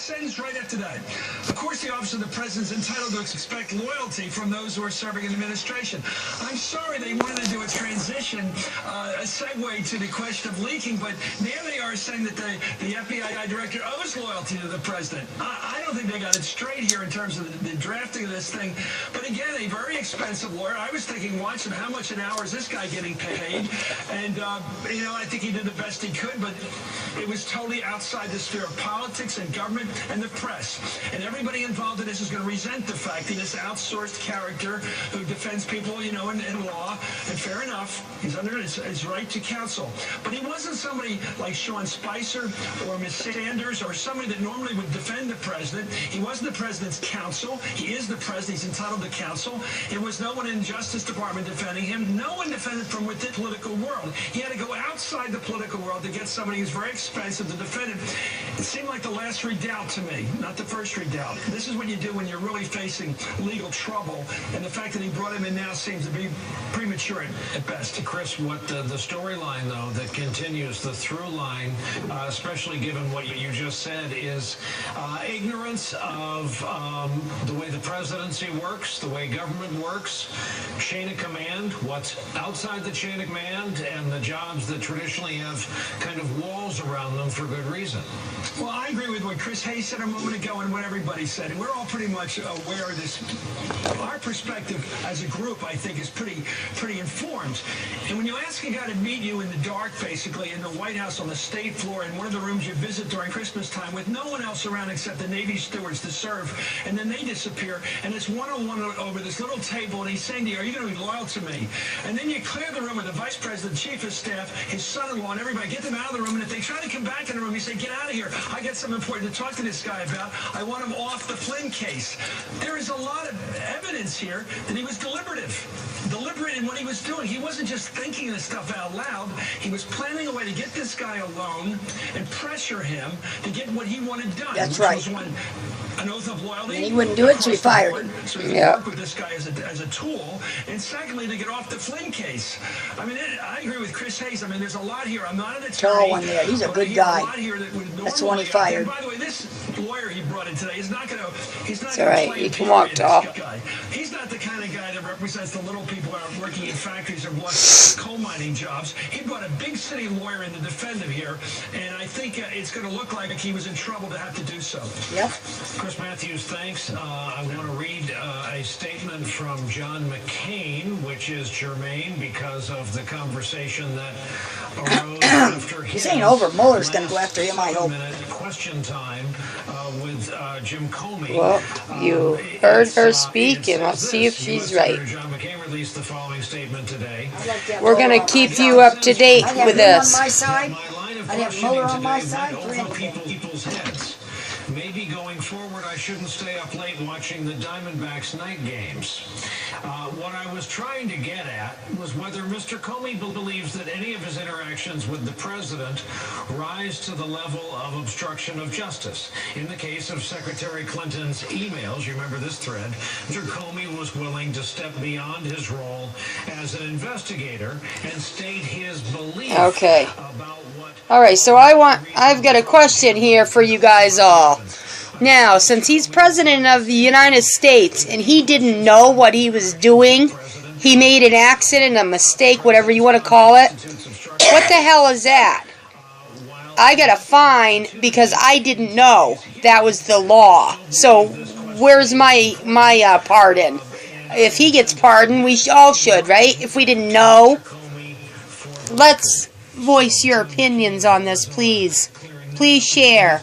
sentence right after that. Of course, the office of the president is entitled to expect loyalty from those who are serving in the administration. I'm sorry they wanted to do a transition, a segue to the question of leaking, but now they are saying that the FBI director owes loyalty to the president. I don't think they got it straight here in terms of the drafting of this thing. But again, a very expensive lawyer. I was thinking, watching how much an hour is this guy getting paid? And, you know, I think he did the best he could, but it was totally outside the sphere of politics and government and the press. And everybody involved in this is going to resent the fact that this outsourced character who defends people, you know, in law, and fair enough, he's under his right to counsel. But he wasn't somebody like Sean Spicer or Ms. Sanders or somebody that normally would defend the president. He wasn't the president's counsel. He is the president. He's entitled to counsel. There was no one in the Justice Department defending him. No one defended from within the political world. He had to go outside the political world to get somebody who's very expensive to defend him. It seemed like the last redoubt to me, not the first redoubt. This is what you do when you're really facing legal trouble, and the fact that he brought him in now seems to be premature at best. Chris, what the storyline, though, that continues, the through line, especially given what you just said, is ignorance of the way the presidency works, the way government works, chain of command, what's outside the chain of command, and the jobs that traditionally have kind of walls around them for good reason. Well, I agree with what Chris Hayes said a moment ago and what everybody said, and we're all pretty much aware of this. Our perspective as a group, I think, is pretty informed. And when you ask a guy to meet you in the dark, basically, in the White House on the state floor in one of the rooms you visit during Christmas time with no one else around except the Navy stewards to serve, and then they disappear, and it's one-on-one over this little table, and he's saying to you, are you going to be loyal to me? And then you clear the room with the vice president, chief of staff, his son-in-law, and everybody, get them out of the room, and if they try to come back in the room, you say, get out of here. I got something important to talk to this guy about. I want him off the Flynn case. There is a lot of evidence here that he was deliberate in what he was doing. He wasn't just thinking this stuff out loud. He was planning a way to get this guy alone and pressure him to get what he wanted done. That's right. An oath of loyalty. And he wouldn't do it, so he fired him. So he could work with this guy as a tool. And secondly, to get off the Flynn case. I mean, I agree with Chris Hayes. I mean, there's a lot here. I'm not an attorney. Tall one there. He's a good guy. That's the one he fired. And by the way, this lawyer he brought in today is not going to. He's not it's all right. You can walk tall. He's not the kind of guy that represents the little people who are working in factories or coal mining jobs. He brought a big city lawyer in to defend him here, and I think it's going to look like he was in trouble to have to do so. Yep. Chris Matthews, thanks. I want to read a statement from John McCain, which is germane because of the conversation that arose after his this ain't over. Mueller's going to go after him, I hope. Question time with Jim Comey. Well, you heard her speak, and I'll see if she's right. John McCain released the following statement today. We're going to keep you up to date with this. I have Mueller on my side. People's heads. Maybe going forward, I shouldn't stay up late watching the Diamondbacks night games. What I was trying to get at was whether Mr. Comey believes that any of his interactions with the president rise to the level of obstruction of justice. In the case of Secretary Clinton's emails, you remember this thread, Mr. Comey was willing to step beyond his role as an investigator and state his belief about what... All right, so I've got a question here for you guys all. Now, since he's president of the United States and he didn't know what he was doing, he made an accident, a mistake, whatever you want to call it. What the hell is that? I got a fine because I didn't know that was the law. So where's my pardon? If he gets pardoned, we all should, right? If we didn't know. Let's voice your opinions on this, please. Please share.